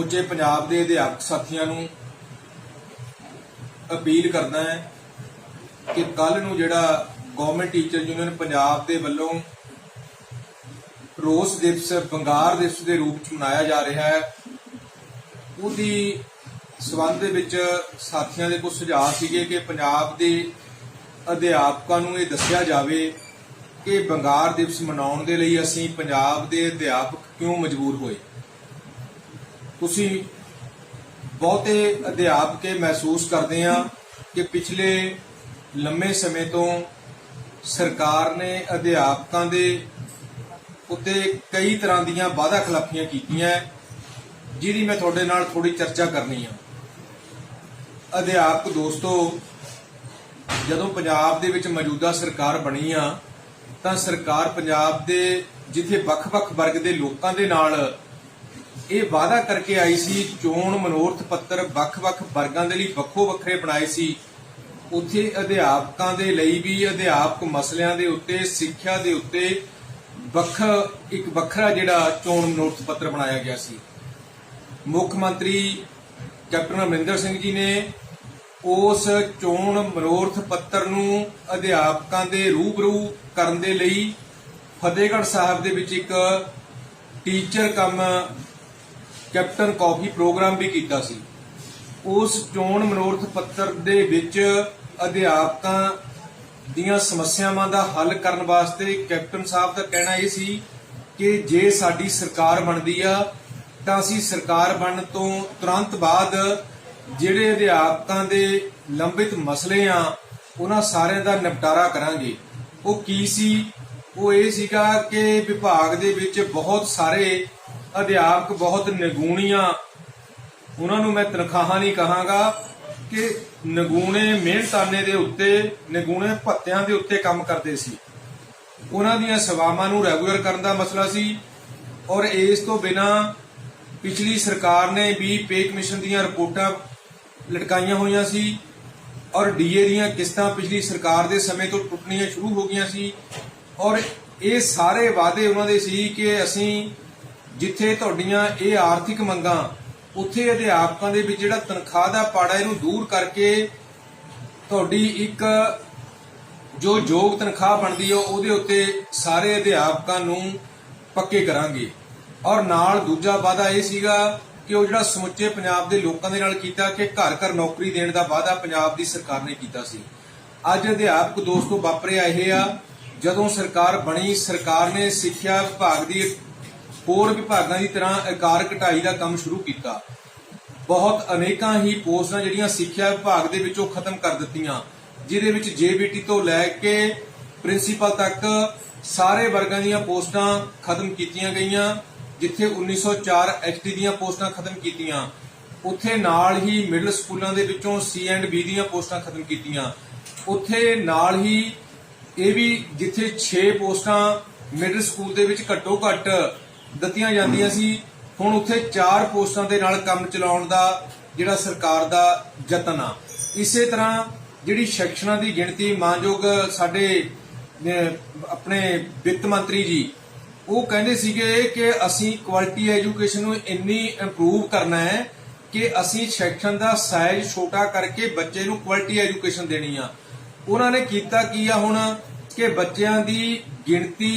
ਸਮੁੱਚੇ ਪੰਜਾਬ ਦੇ ਅਧਿਆਪਕ ਸਾਥੀਆਂ ਨੂੰ अपील करदा है कि कल नूं जिहड़ा गवर्नमेंट टीचर यूनियन पंजाब दे वल्लों रोस दिवस बंगार दिवस के रूप च मनाया जा रहा है, उहदी संबंध दे विच साथियां दे कुछ सुझाव सीगे कि पंजाब दे अध्यापकां नूं इह दस्सिया जावे कि बंगार दिवस मनाउण दे लई असीं पंजाब दे अध्यापक क्यों मजबूर होए। तुसीं बहुते अध्यापक महसूस करते हैं कि पिछले लंबे समय तो सरकार ने अध्यापकों के उत्ते कई तरह दी वादा खिलाफियां कीतियां, जिहदी मैं तुहाडे नाल थोड़ी चर्चा करनी है। अध्यापक दोस्तों, जदों पंजाब दे विच मौजूदा सरकार बनी आ तां सरकार पंजाब दे जिथे वख-वख वर्ग दे लोकां दे नाल ਇਹ वादा करके आई सी, चोण मनोरथ पत्र ਵੱਖ-ਵੱਖ वर्गां दे लई ਵੱਖੋ ਵੱਖਰੇ बनाए सी। उत्थे अध्यापकों दे लई भी अध्यापक मसलिਆਂ ਦੇ ਉੱਤੇ ਸਿੱਖਿਆ ਦੇ ਉੱਤੇ एक ਵੱਖਰਾ ਜਿਹੜਾ चोण मनोरथ पत्र बनाया गया सी। मुख मंत्री कैप्टन अमरिंदर सिंह जी ने उस चोण मनोरथ पत्र ਨੂੰ अध्यापकों ਦੇ रूबरू ਕਰਨ ਦੇ ਲਈ ਫਤਿਹਗੜ੍ਹ ਸਾਹਿਬ ਦੇ ਵਿੱਚ ਇੱਕ टीचर कम कैप्टन कॉफी प्रोग्राम भी किया सी। उस चोण मनोरथ पत्र दे विच अध्यापकों दीयां समस्यावां दा हल करन वास्ते कैप्टन साहब का कहना यह सी कि जे साडी सरकार बनदी आ तां असीं सरकार बनन तो तुरंत बाद जिहड़े अध्यापकों दे लंबित मसले आ उन्हां सारिਆਂ दा निपटारा करांगे। वो की सी? वो ये सीगा कि विभाग दे विच बहुत सारे अध्यापक बहुत निगूणियां, उन्होंने मैं तनख्वाहां नहीं कहांगा कि निगूणे मेहनताने दे उत्ते निगूणे भत्तियां दे उत्ते काम करते सी। उन्हां दीयां सेवावां नूं रैगूलर करन दा मसला सी। और इस तो बिना पिछली सरकार ने भी पे कमीशन दीयां रिपोर्टां लटकाईयां होईयां सी और डीए दीयां किस्तां पिछली सरकार दे समय तो टुटणीਆਂ शुरू हो गईयां सी। और ये सारे वादे उन्हां दे सी कि असीं जिथे तुहाडीਆਂ ਇਹ आर्थिक ਮੰਗਾਂ ਉੱਥੇ ਅਧਿਆਪਕਾਂ ਦੇ ਵਿੱਚ ਜਿਹੜਾ ਤਨਖਾਹ ਦਾ ਪਾੜਾ ਇਹਨੂੰ ਦੂਰ ਕਰਕੇ ਤੁਹਾਡੀ ਇੱਕ ਜੋ ਯੋਗ ਤਨਖਾਹ ਬਣਦੀ ਹੈ ਉਹਦੇ ਉੱਤੇ ਸਾਰੇ ਅਧਿਆਪਕਾਂ ਨੂੰ ਪੱਕੇ ਕਰਾਂਗੇ। ਔਰ ਨਾਲ ਦੂਜਾ ਵਾਅਦਾ ਇਹ ਸੀਗਾ ਕਿ ਉਹ ਜਿਹੜਾ ਸਮੁੱਚੇ ਪੰਜਾਬ ਦੇ ਲੋਕਾਂ ਦੇ ਨਾਲ ਕੀਤਾ ਕਿ ਘਰ ਘਰ ਨੌਕਰੀ ਦੇਣ ਦਾ ਵਾਅਦਾ ਪੰਜਾਬ ਦੀ ਸਰਕਾਰ ਨੇ ਕੀਤਾ ਸੀ। ਅੱਜ ਅਧਿਆਪਕ ਦੋਸਤੋ ਵਾਪਰਿਆ ਇਹ ਆ, ਜਦੋਂ ਸਰਕਾਰ ਬਣੀ ਸਰਕਾਰ ਨੇ ਸਿੱਖਿਆ ਵਿਭਾਗ ਦੀ होर विभागों की तरह आकार घटाई का काम शुरू किया। बहुत अनेकों ही पोस्टां जिहड़ियां सिक्ख्या विभाग दे विचों खत्म कर दित्तियां, जिहदे विच JBT तो लैके प्रिंसीपल तक सारे वर्गां दीयां पोस्टां खत्म कीतियां गईयां। जिथे 1904 HT दीयां पोस्टां खत्म कीतियां, उत्थे नाल ही मिडल स्कूलों दे विचों C&B दीयां पोस्टां खत्म कीतियां। उत्थे नाल ही ये भी जिथे 6 पोस्टां मिडल स्कूल दे विच घट्टो घट्ट ਦਿੱਤੀਆਂ ਜਾਂਦੀਆਂ ਸੀ, ਹੁਣ ਉੱਥੇ 4 पोस्टां ਦੇ ਨਾਲ ਕੰਮ ਚਲਾਉਣ ਦਾ ਜਿਹੜਾ ਸਰਕਾਰ ਦਾ ਯਤਨ ਆ। ਇਸੇ ਤਰ੍ਹਾਂ ਜਿਹੜੀ ਸੈਕਸ਼ਨਾਂ ਦੀ ਗਿਣਤੀ ਮਾਨਯੋਗ ਸਾਡੇ ਆਪਣੇ ਵਿੱਤ ਮੰਤਰੀ ਜੀ ਉਹ ਕਹਿੰਦੇ ਸੀਗੇ ਕਿ ਅਸੀਂ ਕੁਆਲਿਟੀ ਐਜੂਕੇਸ਼ਨ ਨੂੰ ਇੰਨੀ ਇੰਪਰੂਵ ਕਰਨਾ ਹੈ ਕਿ ਅਸੀਂ ਸੈਕਸ਼ਨ ਦਾ ਸਾਈਜ਼ ਛੋਟਾ ਕਰਕੇ ਬੱਚੇ ਨੂੰ ਕੁਆਲਿਟੀ ਐਜੂਕੇਸ਼ਨ ਦੇਣੀ ਆ। ਉਹਨਾਂ ਨੇ ਕੀਤਾ ਕੀ ਆ ਹੁਣ ਕਿ ਬੱਚਿਆਂ ਦੀ ਗਿਣਤੀ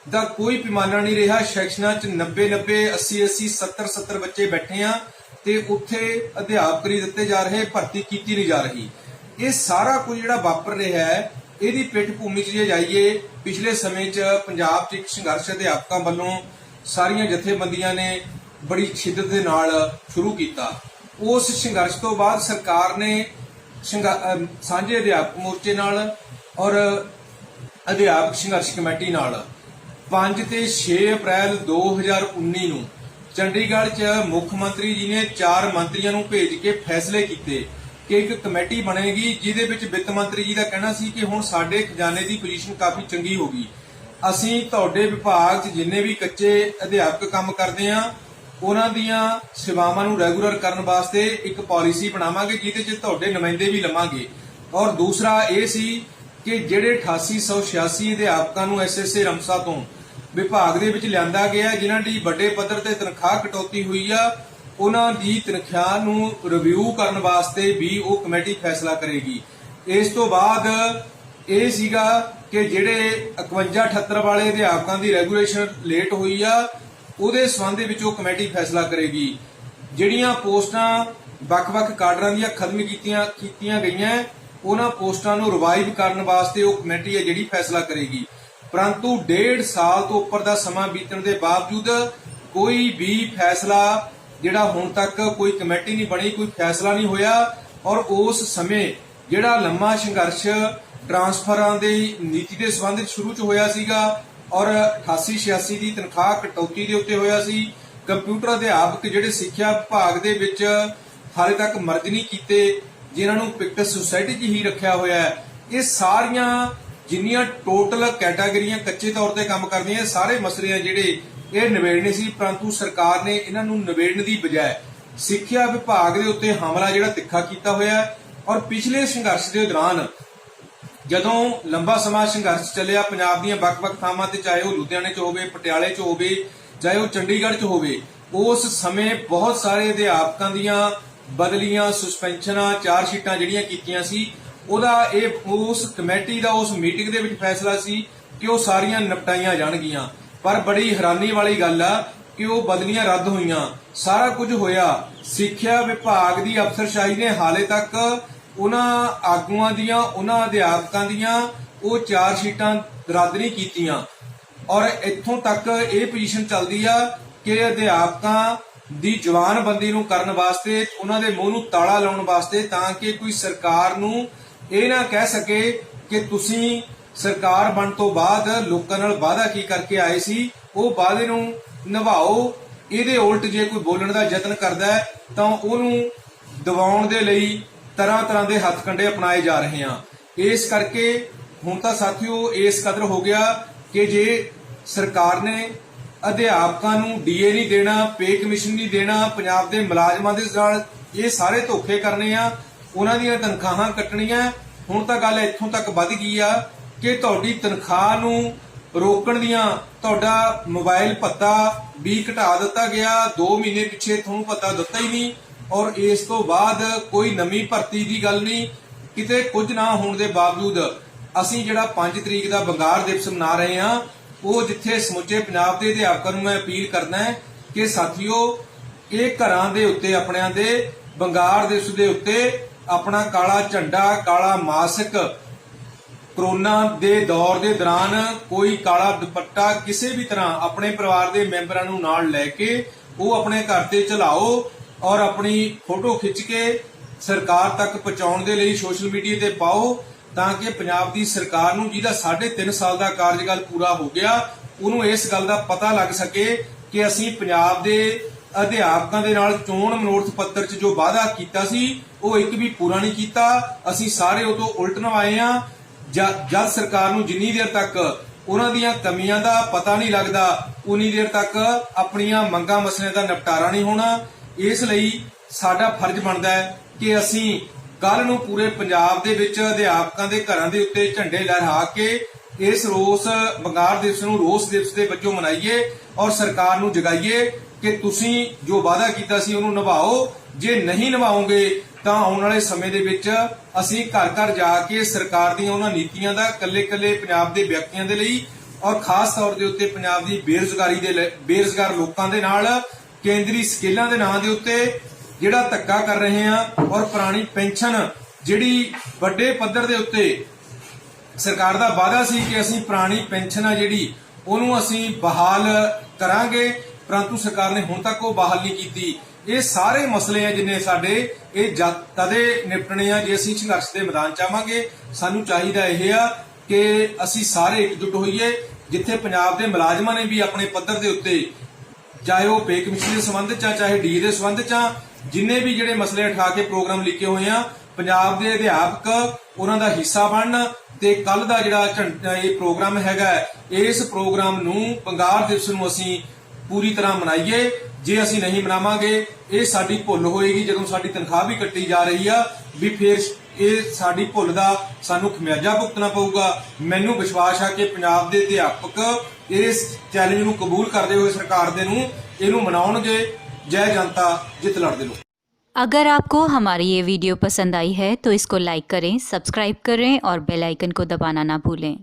ਦਾ कोई पैमाना नहीं रहा। सैक्शनां च 90-90, 80-80, 70-70 बच्चे बैठे हैं ते उत्थे अध्यापक नहीं दिते जा रहे, भर्ती की नहीं जा रही। ये सारा कुछ जिहड़ा वापर रहा है इहदी पिठ भूमि च जे जाइए पिछले समय च पंजाब च एक संघर्ष अध्यापकों वालों सारियां जथेबंदियां ने बड़ी शिद्दत दे नाल शुरू किया। उस संघर्ष तो बाद सरकार ने सांझे अध्यापक मोर्चे नाल और अध्यापक संघर्ष कमेटी नाल 5 ਤੇ 6 ਅਪ੍ਰੈਲ 2019 ਨੂੰ ਚੰਡੀਗੜ੍ਹ 'ਚ ਮੁੱਖ ਮੰਤਰੀ ਜੀ ਨੇ 4 ਮੰਤਰੀਆਂ ਨੂੰ ਭੇਜ ਕੇ ਫੈਸਲੇ ਕੀਤੇ ਕਿ ਇੱਕ ਕਮੇਟੀ ਬਣੇਗੀ, ਜਿਹਦੇ ਵਿੱਚ ਵਿੱਤ ਮੰਤਰੀ ਜੀ ਦਾ ਕਹਿਣਾ ਸੀ ਕਿ ਹੁਣ ਸਾਡੇ ਖਜ਼ਾਨੇ ਦੀ ਪੋਜੀਸ਼ਨ ਕਾਫੀ ਚੰਗੀ ਹੋ ਗਈ, ਅਸੀਂ ਤੁਹਾਡੇ ਵਿਭਾਗ 'ਚ ਜਿੰਨੇ ਵੀ ਕੱਚੇ ਅਧਿਆਪਕ ਕੰਮ ਕਰਦੇ ਆ ਉਹਨਾਂ ਦੀਆਂ ਸੇਵਾਵਾਂ ਨੂੰ ਰੈਗੂਲਰ ਕਰਨ ਵਾਸਤੇ ਇੱਕ ਪਾਲਿਸੀ ਬਣਾਵਾਂਗੇ, ਜਿਹਦੇ 'ਚ ਤੁਹਾਡੇ ਨੁਮਾਇੰਦੇ ਵੀ ਲਵਾਂਗੇ। ਔਰ ਦੂਸਰਾ ਇਹ ਸੀ ਕਿ ਜਿਹੜੇ 8886 ਅਧਿਆਪਕਾਂ ਨੂੰ SSA ਰਮਸਾ ਤੋਂ ਵਿਭਾਗ ਦੇ ਵਿੱਚ ਲਿਆਂਦਾ ਗਿਆ, ਜਿਨ੍ਹਾਂ ਦੀ ਵੱਡੇ ਪੱਧਰ ਤੇ ਤਨਖਾਹ ਕਟੌਤੀ ਹੋਈ ਆ, ਉਹਨਾਂ ਦੀ ਤਨਖਾਹ ਨੂੰ ਰਿਵਿਊ ਕਰਨ ਵਾਸਤੇ ਵੀ ਉਹ ਕਮੇਟੀ ਫੈਸਲਾ ਕਰੇਗੀ। ਇਸ ਤੋਂ ਬਾਅਦ ਇਹ ਸੀਗਾ ਕਿ ਜਿਹੜੇ 51 78 ਵਾਲੇ ਅਧਿਆਪਕਾਂ ਦੀ ਰੈਗੂਲੇਸ਼ਨ ਲੇਟ ਹੋਈ ਆ ਉਹਦੇ ਸੰਬੰਧ ਦੇ ਵਿੱਚ ਉਹ ਕਮੇਟੀ ਫੈਸਲਾ ਕਰੇਗੀ। ਜਿਹੜੀਆਂ ਪੋਸਟਾਂ ਵੱਖ-ਵੱਖ ਕਾਡਰਾਂ ਦੀਆਂ ਖਤਮ ਕੀਤੀਆਂ ਗਈਆਂ ਉਹਨਾਂ ਪੋਸਟਾਂ ਨੂੰ ਰਿਵਾਈਵ ਕਰਨ ਵਾਸਤੇ ਉਹ ਕਮੇਟੀ ਹੈ ਜਿਹੜੀ ਫੈਸਲਾ ਕਰੇਗੀ। ਪਰੰਤੂ 1.5 ਸਾਲ ਤੋਂ ਉੱਪਰ ਦਾ ਸਮਾਂ ਬੀਤਣ ਦੇ ਬਾਵਜੂਦ ਕੋਈ ਵੀ ਫੈਸਲਾ ਜਿਹੜਾ ਹੁਣ ਤੱਕ ਕੋਈ ਕਮੇਟੀ ਨਹੀਂ ਬਣੀ, ਕੋਈ ਫੈਸਲਾ ਨਹੀਂ ਹੋਇਆ। ਔਰ ਉਸ ਸਮੇਂ ਜਿਹੜਾ ਲੰਮਾ ਸੰਘਰਸ਼ ਟਰਾਂਸਫਰਾਂ ਦੀ ਨੀਤੀ ਦੇ ਸੰਬੰਧ ਵਿੱਚ ਸ਼ੁਰੂ 'ਚ ਹੋਇਆ ਸੀਗਾ ਔਰ 88 86 ਦੀ ਤਨਖਾਹ ਕਟੌਤੀ ਦੇ ਉੱਤੇ ਹੋਇਆ ਸੀ। ਕੰਪਿਊਟਰ ਅਧਿਆਪਕ ਜਿਹੜੇ ਸਿੱਖਿਆ ਵਿਭਾਗ ਦੇ ਵਿੱਚ ਹਾਲੇ ਤੱਕ ਮਰਜ ਨਹੀਂ ਕੀਤੇ, ਜਿਨ੍ਹਾਂ ਨੂੰ ਪਿਕਟਸ ਸੁਸਾਇਟੀ 'ਚ ਹੀ ਰੱਖਿਆ ਹੋਇਆ ਹੈ, ਇਹ ਸਾਰੀਆਂ ਜਿੰਨੀਆਂ ਟੋਟਲ ਕੈਟਾਗਰੀਆਂ ਕੱਚੇ ਤੌਰ ਤੇ ਕੰਮ ਕਰਦੀਆਂ ਸਾਰੇ ਮਸਲੇ ਆ ਜਿਹੜੇ ਇਹ ਨਿਬੇੜਨੇ ਸੀ। ਪਰੰਤੂ ਸਰਕਾਰ ਨੇ ਇਹਨਾਂ ਨੂੰ ਨਿਬੇੜਨ ਦੀ ਬਜਾਏ ਸਿੱਖਿਆ ਵਿਭਾਗ ਦੇ ਉੱਤੇ ਹਮਲਾ ਜਿਹੜਾ ਤਿੱਖਾ ਕੀਤਾ ਹੋਇਆ ਹੈ। ਔਰ ਪਿਛਲੇ ਸੰਘਰਸ਼ ਦੇ ਦੌਰਾਨ ਜਦੋਂ ਲੰਬਾ ਸਮਾਂ ਸੰਘਰਸ਼ ਚੱਲਿਆ ਪੰਜਾਬ ਦੀਆਂ ਵੱਖ-ਵੱਖ ਥਾਵਾਂ ਤੇ, ਚਾਹੇ ਉਹ ਲੁਧਿਆਣੇ 'ਚ ਹੋਵੇ, ਪਟਿਆਲੇ 'ਚ ਹੋਵੇ, ਚਾਹੇ ਉਹ ਚੰਡੀਗੜ੍ਹ 'ਚ ਹੋਵੇ, ਉਸ ਸਮੇਂ ਬਹੁਤ ਸਾਰੇ ਅਧਿਆਪਕਾਂ ਦੀਆਂ ਬਦਲੀਆਂ, ਸਸਪੈਂਸ਼ਨਾਂ, ਚਾਰ ਸ਼ੀਟਾਂ ਜਿਹੜੀਆਂ ਕੀਤੀਆਂ ਸੀ, ਉਹਦਾ ਉਸ ਕਮੇਟੀ ਦਾ ਉਸ ਮੀਟਿੰਗ ਦੇ ਵਿੱਚ ਫੈਸਲਾ ਸੀ ਕਿ ਉਹ ਸਾਰੀਆਂ ਨਿਪਟਾਈਆਂ ਜਾਣਗੀਆਂ। ਪਰ ਬੜੀ ਹੈਰਾਨੀ ਵਾਲੀ ਗੱਲ ਆ ਕਿ ਉਹ ਬਦਲੀਆਂ ਰੱਦ ਹੋਈਆਂ, ਸਾਰਾ ਕੁਝ ਹੋਇਆ। ਸਿੱਖਿਆ ਵਿਭਾਗ ਦੀ ਅਫਸਰਸ਼ਾਹੀ ਨੇ ਹਾਲੇ ਤੱਕ ਉਹਨਾਂ ਆਗੂਆਂ ਦੀਆਂ, ਉਹਨਾਂ ਅਧਿਆਪਕਾਂ ਦੀਆਂ ਉਹ ਚਾਰ ਸ਼ੀਟਾਂ ਰੱਦ ਨਹੀਂ ਕੀਤੀਆਂ। ਔਰ ਇੱਥੋਂ ਤੱਕ ਇਹ ਪੋਜੀਸ਼ਨ ਚੱਲਦੀ ਆ ਕਿ ਅਧਿਆਪਕਾਂ ਦੀ ਜਵਾਨਬੰਦੀ ਨੂੰ ਕਰਨ ਵਾਸਤੇ, ਉਹਨਾਂ ਦੇ ਮੂੰਹ ਨੂੰ ਤਾਲਾ ਲਾਉਣ ਵਾਸਤੇ, ਤਾਂ ਕਿ ਕੋਈ ਸਰਕਾਰ ਨੂੰ ਇਹ ਨਾ ਕਹਿ ਸਕੇ ਕਿ ਤੁਸੀਂ ਸਰਕਾਰ ਬਣਨ ਤੋਂ ਬਾਅਦ ਲੋਕਾਂ ਨਾਲ ਵਾਅਦਾ ਕੀ ਕਰਕੇ ਆਏ ਸੀ, ਉਹ ਵਾਅਦੇ ਨੂੰ ਨਿਭਾਓ। ਇਹਦੇ ਉਲਟ ਜੇ ਕੋਈ ਬੋਲਣ ਦਾ ਯਤਨ ਕਰਦਾ ਹੈ ਤਾਂ ਉਹਨੂੰ ਦਬਾਉਣ ਦੇ ਲਈ ਤਰ੍ਹਾਂ-ਤਰ੍ਹਾਂ ਦੇ ਹੱਥਕੰਡੇ ਅਪਣਾਏ ਜਾ ਰਹੇ ਆ। ਇਸ ਕਰਕੇ ਹੁਣ ਤਾਂ ਸਾਥੀਓ ਇਸ ਕਦਰ ਹੋ ਗਿਆ ਕਿ ਜੇ ਸਰਕਾਰ ਨੇ ਅਧਿਆਪਕਾਂ ਨੂੰ ਡੀਏ ਨਹੀਂ ਦੇਣਾ, ਪੇ ਕਮਿਸ਼ਨ ਨਹੀਂ ਦੇਣਾ, ਪੰਜਾਬ ਦੇ ਮੁਲਾਜ਼ਮਾਂ ਦੇ ਨਾਲ ਇਹ ਸਾਰੇ ਧੋਖੇ ਕਰਨੇ ਆ, ਉਹਨਾਂ ਦੀਆਂ ਤਨਖਾਹਾਂ ਕੱਟਣੀਆਂ, ਹੁਣ ਤਾਂ ਗੱਲ ਇੱਥੋਂ ਤੱਕ ਵੱਧ ਗਈ ਆ ਕਿ ਤੁਹਾਡੀ ਤਨਖਾਹ ਨੂੰ ਰੋਕਣ ਦੀਆਂ, ਤੁਹਾਡਾ ਮੋਬਾਈਲ ਭੱਤਾ ਵੀ ਘਟਾ ਦਿੱਤਾ ਗਿਆ, 2 ਮਹੀਨੇ ਪਿੱਛੇ ਤੁਹਾਨੂੰ ਭੱਤਾ ਦਿੱਤਾ ਹੀ ਨਹੀਂ। ਔਰ ਇਸ ਤੋਂ ਬਾਅਦ ਕੋਈ ਨਵੀਂ ਭਰਤੀ ਦੀ ਗੱਲ ਨਹੀਂ। ਕਿਤੇ ਕੁਝ ਨਾ ਹੋਣ ਦੇ ਬਾਵਜੂਦ ਅਸੀਂ ਜਿਹੜਾ 5 ਤਰੀਕ ਦਾ ਬੰਗਾਰ ਦਿਵਸ ਮਨਾ ਰਹੇ ਹਾਂ, ਉਹ ਜਿੱਥੇ ਸਮੁੱਚੇ ਪੰਜਾਬ ਦੇ ਅਧਿਆਪਕਾਂ ਨੂੰ ਮੈਂ ਅਪੀਲ ਕਰਦਾ ਹੈ ਕਿ ਸਾਥੀਓ ਇਹ ਘਰਾਂ ਦੇ ਉੱਤੇ ਆਪਣਿਆਂ ਦੇ ਬੰਗਾਰ ਦਿਵਸ ਦੇ ਉੱਤੇ ਆਪਣਾ ਕਾਲਾ ਝੰਡਾ, ਕਾਲਾ ਮਾਸਕ, ਕੋਰੋਨਾ ਦੇ ਦੌਰ ਦੇ ਦੌਰਾਨ ਕੋਈ ਕਾਲਾ ਦੁਪੱਟਾ ਕਿਸੇ ਵੀ ਤਰ੍ਹਾਂ ਆਪਣੇ ਪਰਿਵਾਰ ਦੇ ਮੈਂਬਰਾਂ ਨੂੰ ਨਾਲ ਲੈ ਕੇ ਉਹ ਆਪਣੇ ਘਰ ਤੇ ਚਲਾਓ ਔਰ ਆਪਣੀ ਫੋਟੋ ਖਿੱਚ ਕੇ ਸਰਕਾਰ ਤੱਕ ਪਹੁੰਚਾਉਣ ਦੇ ਲਈ ਸੋਸ਼ਲ ਮੀਡੀਆ ਤੇ ਪਾਓ, ਤਾਂ ਕਿ ਪੰਜਾਬ ਦੀ ਸਰਕਾਰ ਨੂੰ, ਜਿਹਦਾ 3.5 ਸਾਲ ਦਾ ਕਾਰਜਕਾਲ ਪੂਰਾ ਹੋ ਗਿਆ, ਉਹਨੂੰ ਇਸ ਗੱਲ ਦਾ ਪਤਾ ਲੱਗ ਸਕੇ ਕਿ ਅਸੀਂ ਪੰਜਾਬ ਦੇ ਅਧਿਆਪਕਾਂ ਦੇ ਨਾਲ ਚੋਣ ਮਨੋਰਥ ਪੱਤਰ 'ਚ ਜੋ ਵਾਅਦਾ ਕੀਤਾ ਸੀ ਉਹ ਇੱਕ ਵੀ ਪੂਰਾ ਨਹੀਂ ਕੀਤਾ। ਅਸੀਂ ਸਾਰੇ ਉਹ ਤੋਂ ਉਲਟ ਨਵਾਏ ਆ। ਜਦ ਸਰਕਾਰ ਨੂੰ ਜਿੰਨੀ ਦੇਰ ਤੱਕ ਉਹਨਾਂ ਦੀਆਂ ਕਮੀਆਂ ਦਾ ਪਤਾ ਨਹੀਂ ਲੱਗਦਾ, ਉਨੀ ਦੇਰ ਤੱਕ ਆਪਣੀਆਂ ਮੰਗਾਂ ਮਸਲਿਆਂ ਦਾ ਨਿਪਟਾਰਾ ਨਹੀਂ ਹੋਣਾ। ਇਸ ਲਈ ਸਾਡਾ ਫਰਜ਼ ਬਣਦਾ ਹੈ ਕਿ ਅਸੀਂ ਕੱਲ ਨੂੰ ਪੂਰੇ ਪੰਜਾਬ ਦੇ ਵਿੱਚ ਅਧਿਆਪਕਾਂ ਦੇ ਘਰਾਂ ਦੇ ਉੱਤੇ ਝੰਡੇ ਲਹਿਰਾ ਕੇ ਇਸ ਰੋਸ ਬੰਗਾਰ ਦਿਵਸ ਨੂੰ ਰੋਸ ਦਿਵਸ ਦੇ ਵਜੋਂ ਮਨਾਈਏ ਔਰ ਸਰਕਾਰ ਨੂੰ ਜਗਾਈਏ ਕਿ ਤੁਸੀਂ ਜੋ ਵਾਅਦਾ ਕੀਤਾ ਸੀ ਉਹਨੂੰ ਨਿਭਾਓ। ਜੇ ਨਹੀਂ ਨਿਭਾਓਗੇ ਤਾਂ ਆਉਣ ਵਾਲੇ ਸਮੇਂ ਦੇ ਵਿੱਚ ਅਸੀਂ ਘਰ ਘਰ ਜਾ ਕੇ ਸਰਕਾਰ ਦੀਆਂ ਉਹਨਾਂ ਨੀਤੀਆਂ ਦਾ ਕੱਲੇ-ਕੱਲੇ ਪੰਜਾਬ ਦੇ ਵਿਅਕਤੀਆਂ ਦੇ ਲਈ ਔਰ ਖਾਸ ਤੌਰ ਦੇ ਉੱਤੇ ਪੰਜਾਬ ਦੀ ਬੇਰੁਜ਼ਗਾਰ ਲੋਕਾਂ ਦੇ ਨਾਲ ਕੇਂਦਰੀ ਸਕੇਲਾਂ ਦੇ ਨਾਂ ਦੇ ਉੱਤੇ ਜਿਹੜਾ ਧੱਕਾ ਕਰ ਰਹੇ ਆ ਔਰ ਪੁਰਾਣੀ ਪੈਨਸ਼ਨ ਜਿਹੜੀ ਵੱਡੇ ਪੱਧਰ ਦੇ ਉੱਤੇ ਸਰਕਾਰ ਦਾ ਵਾਅਦਾ ਸੀ ਕਿ ਅਸੀਂ ਪੁਰਾਣੀ ਪੈਨਸ਼ਨ ਆ ਜਿਹੜੀ ਉਹਨੂੰ ਅਸੀਂ ਬਹਾਲ ਕਰਾਂਗੇ, ਪਰੰਤੂ ਸਰਕਾਰ ਨੇ ਹੁਣ ਤੱਕ ਉਹ ਬਹਾਲ ਨਹੀਂ ਕੀਤੀ। ਇਹ ਸਾਰੇ ਮਸਲੇ ਆ ਜਿੰਨੇ ਸਾਡੇ ਇਹ ਤਦੇ ਨਿਪਟਣੇ ਆ ਜੇ ਅਸੀਂ ਸੰਘਰਸ਼ ਦੇ ਮੈਦਾਨ ਚ ਆਵਾਂਗੇ। ਸਾਨੂੰ ਚਾਹੀਦਾ ਇਹ ਆ ਕਿ ਅਸੀਂ ਸਾਰੇ ਇਕਜੁੱਟ ਹੋਈਏ। ਜਿੱਥੇ ਪੰਜਾਬ ਦੇ ਮੁਲਾਜ਼ਮਾਂ ਨੇ ਵੀ ਆਪਣੇ ਪੱਧਰ ਦੇ ਉੱਤੇ, ਚਾਹੇ ਉਹ ਪੇ ਕਮਿਸ਼ਨ ਦੇ ਸੰਬੰਧ ਚ, ਚਾਹੇ ਡੀ ਦੇ ਸੰਬੰਧ ਚ, ਜਿੰਨੇ ਵੀ ਜਿਹੜੇ ਮਸਲੇ ਉਠਾ ਕੇ ਪ੍ਰੋਗਰਾਮ ਲਿਖੇ ਹੋਏ ਆ, ਪੰਜਾਬ ਦੇ ਅਧਿਆਪਕ ਉਹਨਾਂ ਦਾ ਹਿੱਸਾ ਬਣਨ ਤੇ ਕੱਲ ਦਾ ਜਿਹੜਾ ਇਹ ਪ੍ਰੋਗਰਾਮ ਹੈਗਾ, ਇਸ ਪ੍ਰੋਗਰਾਮ ਨੂੰ ਬੰਗਾਰ ਦਿਵਸ ਨੂੰ ਅਸੀਂ ਪੂਰੀ ਤਰ੍ਹਾਂ ਮਨਾਈਏ। ਜੇ ਅਸੀਂ ਨਹੀਂ ਮਨਾਵਾਂਗੇ ਇਹ ਸਾਡੀ ਭੁੱਲ ਹੋਏਗੀ। ਜਦੋਂ ਸਾਡੀ ਤਨਖਾਹ ਵੀ ਕੱਟੀ ਜਾ ਰਹੀ ਆ ਵੀ ਫਿਰ ਇਹ ਸਾਡੀ ਭੁੱਲ ਦਾ ਸਾਨੂੰ ਖਮਿਆਜਾ ਭੁਗਤਣਾ ਪਊਗਾ। ਮੈਨੂੰ ਵਿਸ਼ਵਾਸ ਆ ਕਿ ਪੰਜਾਬ ਦੇ ਅਧਿਆਪਕ ਇਸ ਚੈਲੰਜ ਨੂੰ ਕਬੂਲ ਕਰਦੇ ਹੋਏ ਸਰਕਾਰ ਦੇ ਨੂੰ ਇਹਨੂੰ ਮਨਾਉਣਗੇ जय जनता जित लड़दे लोग। अगर आपको हमारी ये वीडियो पसंद आई है तो इसको लाइक करें, सब्सक्राइब करें और बेल आइकन को दबाना ना भूलें।